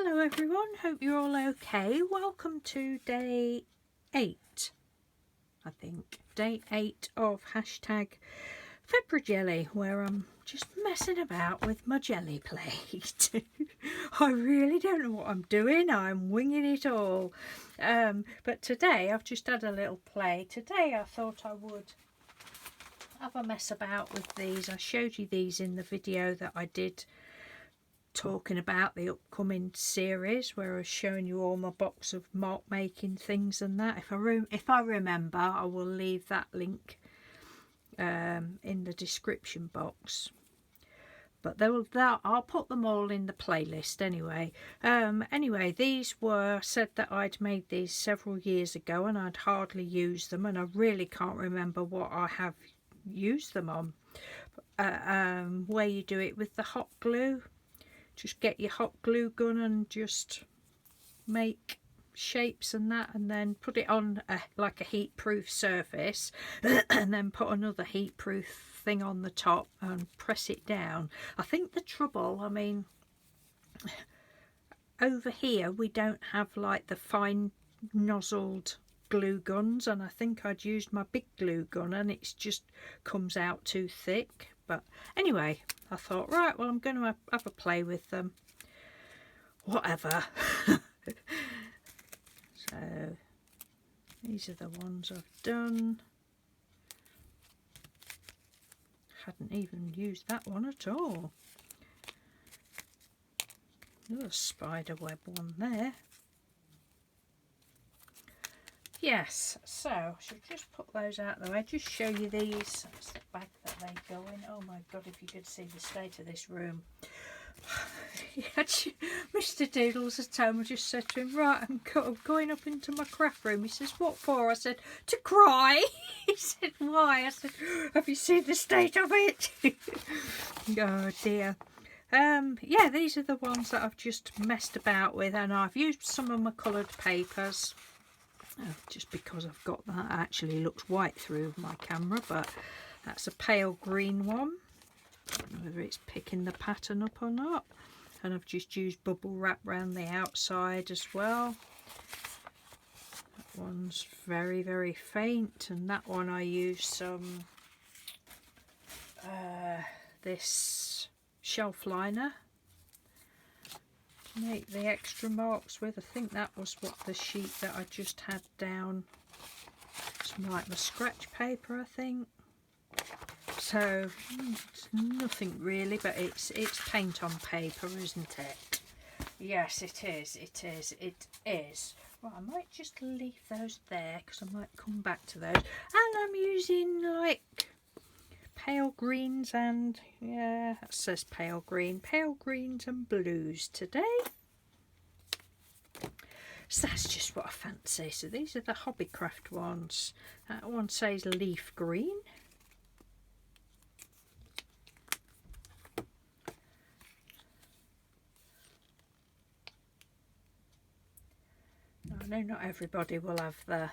Hello everyone, hope you're all okay. Welcome to day 8, I think. Day 8 of hashtag February Jelly, where I'm just messing about with my jelly plate. I really don't know what I'm doing, I'm winging it all. But today I've just had a little play. Today I thought I would have a mess about with these. I showed you these in the video that I did talking about the upcoming series where I was showing you all my box of mark making things and that. If I remember, I will leave that link in the description box, but I'll put them all in the playlist anyway. Anyway, these were said that I'd made these several years ago and I'd hardly used them, and I really can't remember what I have used them on. Where you do it with the hot glue. Just get your hot glue gun and just make shapes and that, and then put it on like a heat proof surface and then put another heat proof thing on the top and press it down. I think the trouble, I mean, over here we don't have like the fine nozzled glue guns, and I think I'd used my big glue gun and it's just comes out too thick. But anyway, I thought, right, well, I'm going to have a play with them. Whatever. So, these are the ones I've done. Hadn't even used that one at all. Another spider web one there. Yes, so I should just put those out of the way, just show you these. That's the bag that they go in. Oh my god, if you could see the state of this room. Mr. Doodles at home, I just said to him, right, I'm going up into my craft room. He says, what for? I said, to cry. He said, why? I said, have you seen the state of it? Oh dear. Yeah, these are the ones that I've just messed about with, and I've used some of my coloured papers. Just because I've got that, actually looks white through my camera, but that's a pale green one. Don't know whether it's picking the pattern up or not. And I've just used bubble wrap around the outside as well. That one's very, very faint, and that one I used some this shelf liner make the extra marks with. I think that was what the sheet that I just had down. It's like my scratch paper, I think. So it's nothing really, but it's paint on paper, isn't it? Yes, it is. It is. Well, I might just leave those there because I might come back to those. And I'm using like pale greens and, yeah, that says pale greens and blues today. So that's just what I fancy. So these are the Hobbycraft ones. That one says leaf green. I know not everybody will have the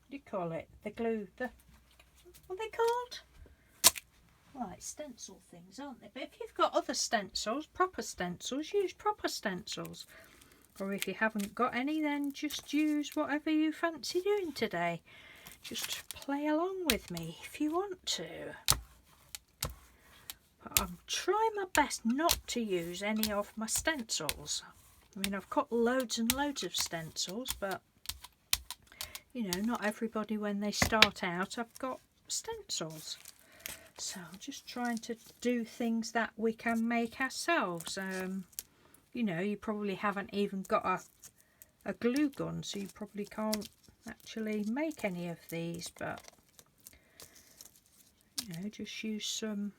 what do you call it? The glue, what are they called? Right, stencil things, aren't they? But if you've got other stencils, proper stencils, use proper stencils. Or if you haven't got any, then just use whatever you fancy doing today. Just play along with me if you want to. But I'm trying my best not to use any of my stencils. I mean, I've got loads and loads of stencils, but you know, not everybody when they start out have got stencils. So I'm just trying to do things that we can make ourselves. You know, you probably haven't even got a glue gun, so you probably can't actually make any of these, but you know, just use some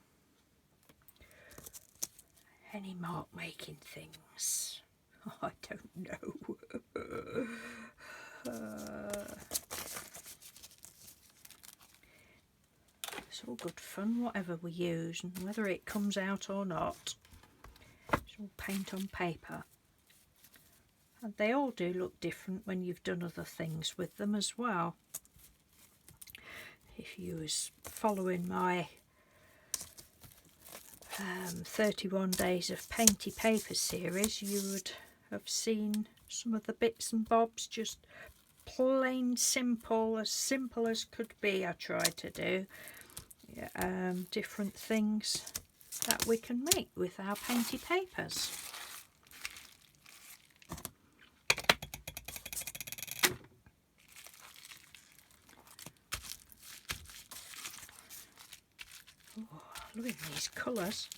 any mark making things. I don't know. It's all good fun, whatever we use, and whether it comes out or not. It's all paint on paper. And they all do look different when you've done other things with them as well. If you was following my 31 Days of Painty Paper series, you would have seen some of the bits and bobs, just plain simple as could be. I tried to do different things that we can make with our Painty papers. Oh, look at these colours.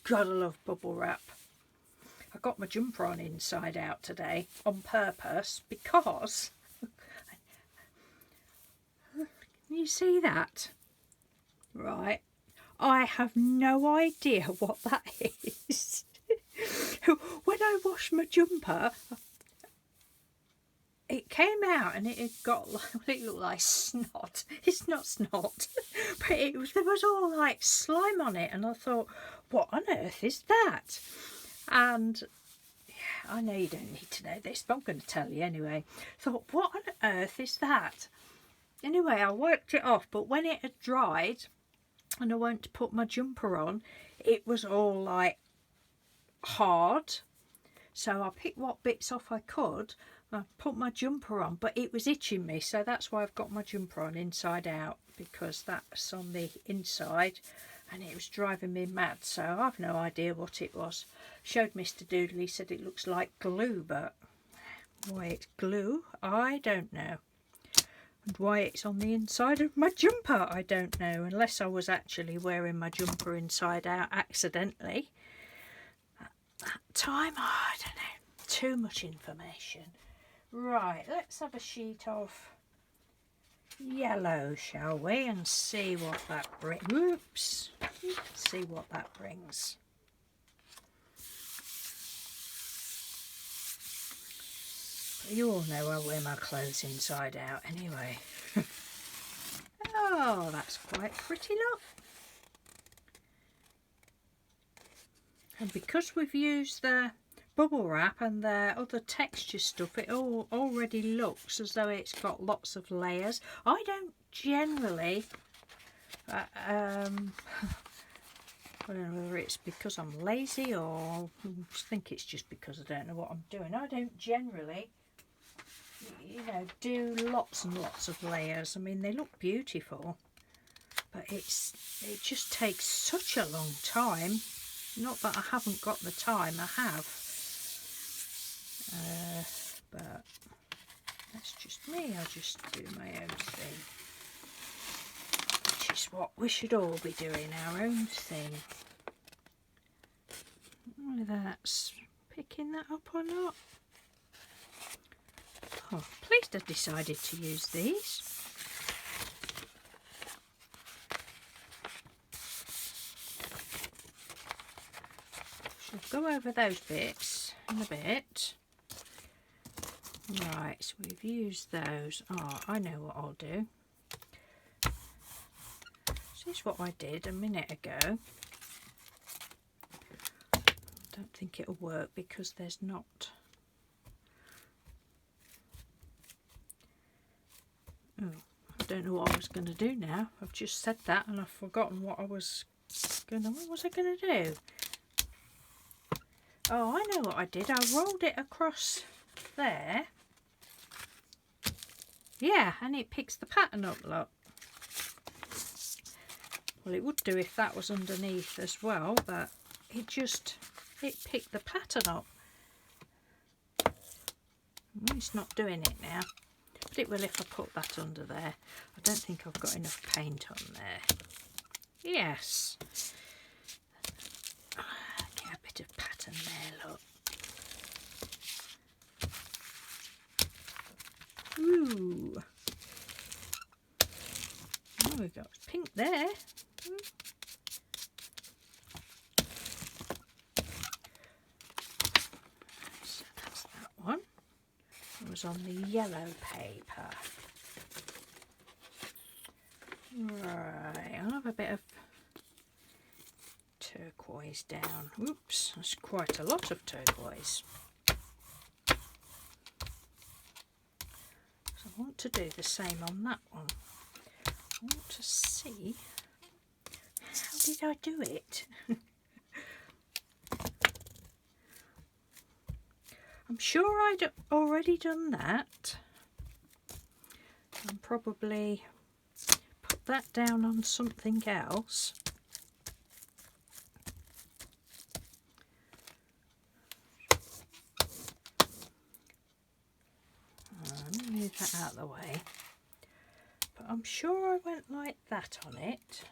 Gotta love bubble wrap. I got my jumper on inside out today on purpose because you see that? Right. I have no idea what that is. When I washed my jumper, it came out and it had got, it looked like snot. It's not snot, but there was all like slime on it, and I thought, what on earth is that? And yeah, I know you don't need to know this, but I'm going to tell you anyway. Thought, what on earth is that? Anyway, I worked it off, but when it had dried and I went to put my jumper on, it was all like hard. So I picked what bits off I could. I put my jumper on, but it was itching me, so that's why I've got my jumper on inside out, because that's on the inside and it was driving me mad. So I've no idea what it was. Showed Mr. Doodle, he said it looks like glue, but why it's glue I don't know, and why it's on the inside of my jumper I don't know, unless I was actually wearing my jumper inside out accidentally at that time. Oh, I don't know, too much information. Right, let's have a sheet of yellow, shall we, and see what that brings. Oops, see what that brings. You all know I wear my clothes inside out anyway. Oh, that's quite pretty, look. And because we've used the bubble wrap and the other texture stuff, it all already looks as though it's got lots of layers. I don't generally I don't know whether it's because I'm lazy or I think it's just because I don't know what I'm doing. I don't generally, you know, do lots and lots of layers. I mean, they look beautiful, but it just takes such a long time. Not that I haven't got the time, I have. But that's just me. I just do my own thing, which is what we should all be doing, our own thing. Whether that's picking that up or not. Oh, pleased I decided to use these. Shall go over those bits in a bit. Right, so we've used those. Oh, I know what I'll do. So this is what I did a minute ago. Don't think it'll work because there's not. Oh, I don't know what I was going to do now. I've just said that and I've forgotten what I was going to. What was I going to do? Oh, I know what I did. I rolled it across there. Yeah, and it picks the pattern up, look. Well, it would do if that was underneath as well, but it picked the pattern up. It's not doing it now, but it will if I put that under there. I don't think I've got enough paint on there. Yes. Get a bit of pattern there, look. Ooh. Oh, we've got pink there. So that's that one. It was on the yellow paper. Right, I'll have a bit of turquoise down. Oops, that's quite a lot of turquoise. So want to do the same on that one. I want to see, how did I do it? I'm sure I'd already done that. And probably put that down on something else. Let me move that out of the way. But I'm sure I went like that on it.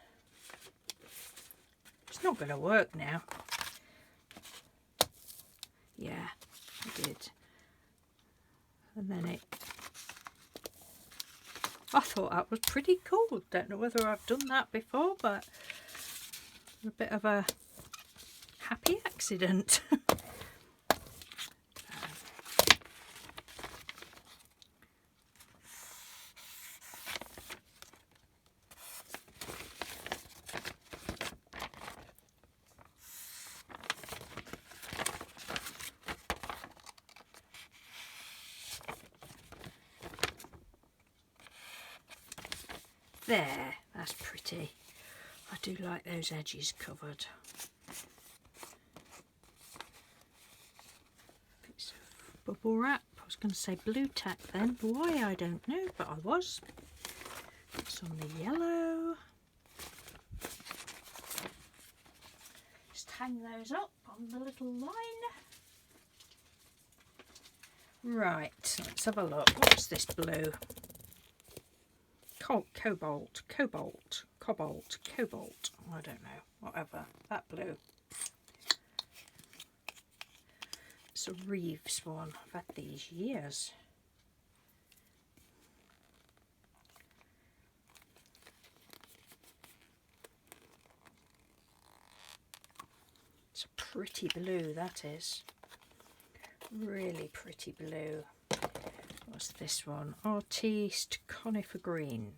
It's not going to work now. Yeah, I did. And then it... I thought that was pretty cool. Don't know whether I've done that before, but a bit of a happy accident. There, that's pretty. I do like those edges covered. Bits of bubble wrap. I was going to say blue tack then. Why, I don't know, but I was. It's on the yellow. Just hang those up on the little line. Right, let's have a look. What's this blue? Cobalt, I don't know, whatever, that blue. It's a Reeves one, I've had these years. It's a pretty blue, that is. Really pretty blue. What's this one? Artiste Conifer Green.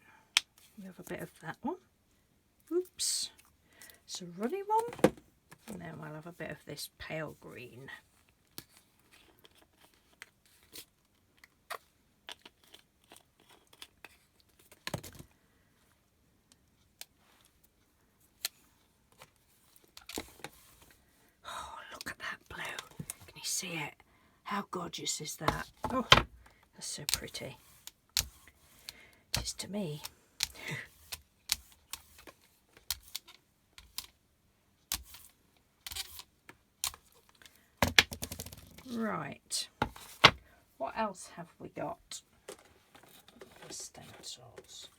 We have a bit of that one. Oops. It's a runny one. And then we'll have a bit of this pale green. Oh, look at that blue. Can you see it? How gorgeous is that? Oh, that's so pretty. It is to me. Right. What else have we got? The stencils.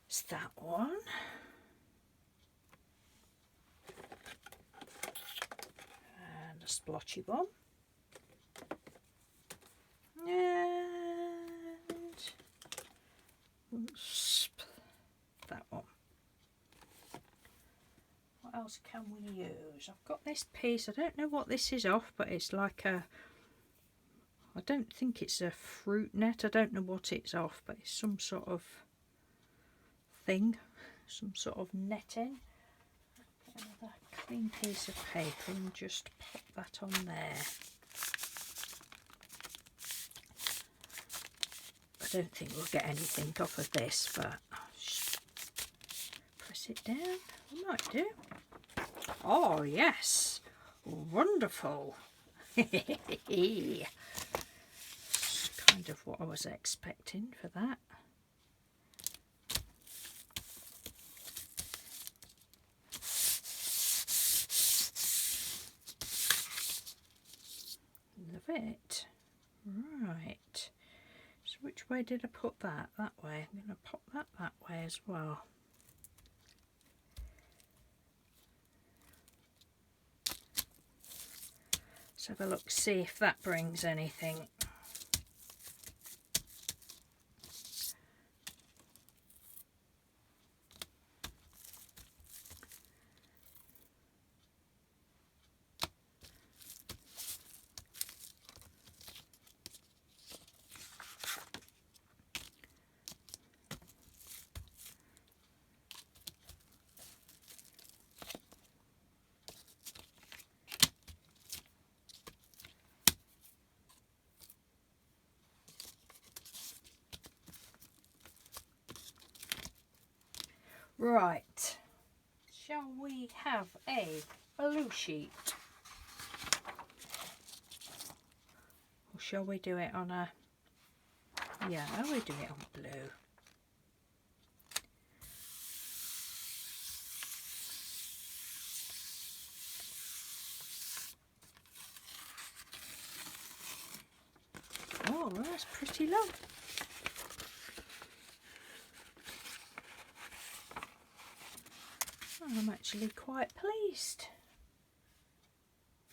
It's that one. And a splotchy one. And that one. What else can we use? I've got this piece. I don't know what this is off, but it's like a... I don't think it's a fruit net. I don't know what it's off, but it's some sort of thing. Some sort of netting. Get another clean piece of paper and just pop that on there. I don't think we'll get anything off of this, but I'll just press it down. I might do. Oh yes, wonderful. It's kind of what I was expecting for that. Love it. Right. So which way did I put that? That way. I'm going to pop that that way as well. Let's have a look, see if that brings anything. Right, shall we have a blue sheet? Or shall we do it on a, yeah, we do it on blue. Oh, that's pretty long. I'm actually quite pleased.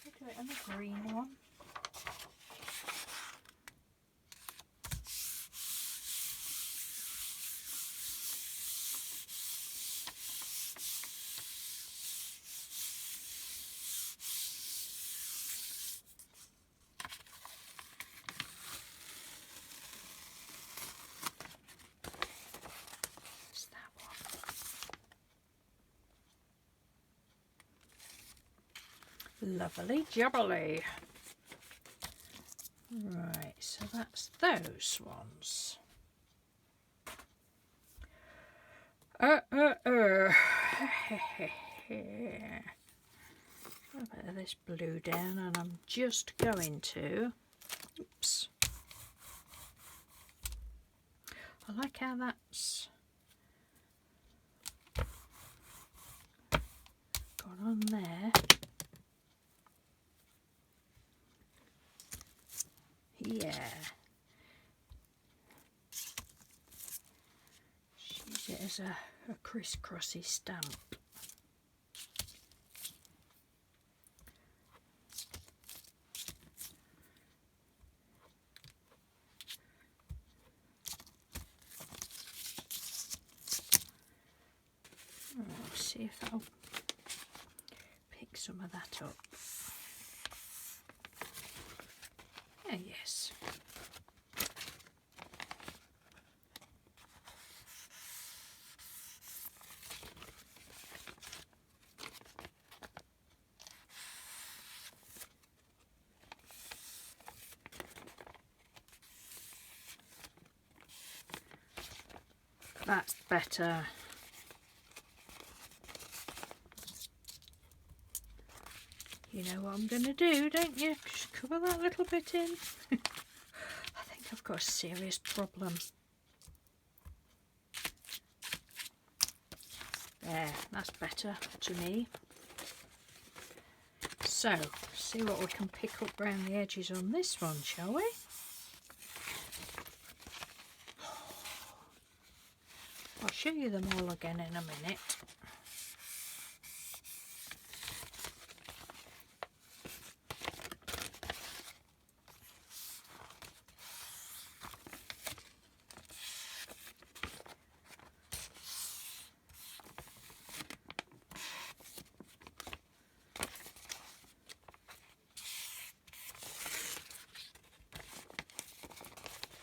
I'll do it on a green one. What's that one? Lovely jubbly. Right, so that's those ones. I'll put a bit of this blue down, and I'm just going to, oops, I like how that's gone on there. Yeah. Use it as a crisscrossy stamp. Let's see if that'll pick some of that up. Yeah, yes. That's better. You know what I'm going to do, don't you? Just cover that little bit in. I think I've got a serious problem. There, that's better to me. So, see what we can pick up around the edges on this one, shall we? I'll show you them all again in a minute.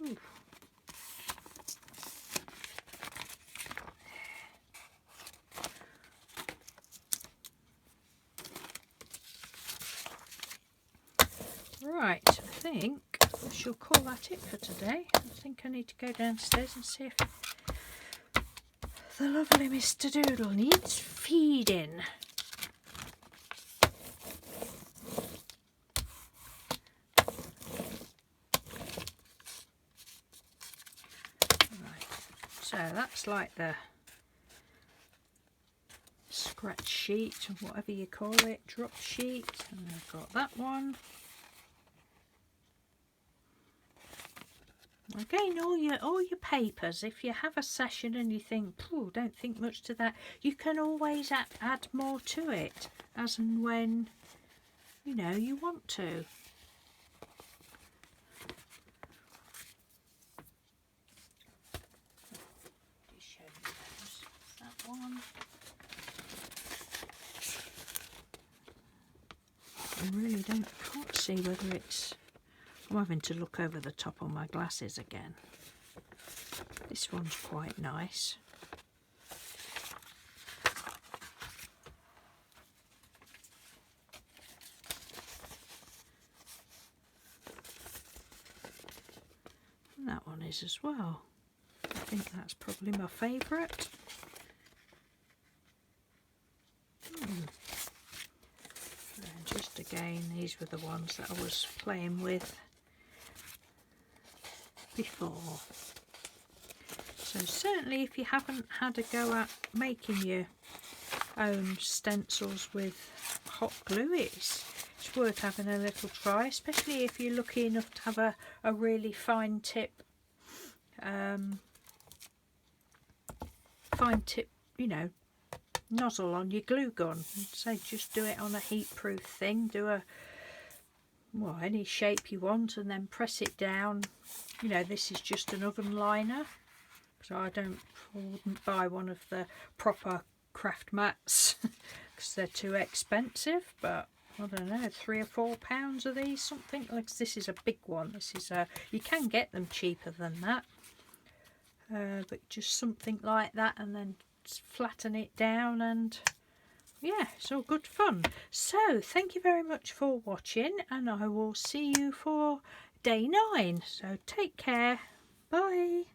Ooh. Right, I think I shall call that it for today. I think I need to go downstairs and see if the lovely Mr. Doodle needs feeding. Right, so that's like the scratch sheet, or whatever you call it, drop sheet, and I've got that one. Again, all your papers, if you have a session and you think, oh, don't think much to that, you can always add more to it as and when, you know, you want to. Just show you those. That one. I really can't see whether it's, I'm having to look over the top of my glasses again. This one's quite nice. And that one is as well. I think that's probably my favourite. again, these were the ones that I was playing with before. So certainly if you haven't had a go at making your own stencils with hot glue, it's worth having a little try, especially if you're lucky enough to have a really fine tip, you know, nozzle on your glue gun. So just do it on a heat proof thing, do any shape you want, and then press it down. You know, this is just an oven liner, so I wouldn't buy one of the proper craft mats because they're too expensive, but I don't know, £3 or £4 of these, something like this. Is a big one. This is you can get them cheaper than that, but just something like that, and then flatten it down, and yeah, it's all good fun. So thank you very much for watching, and I will see you for day 9. So take care, bye.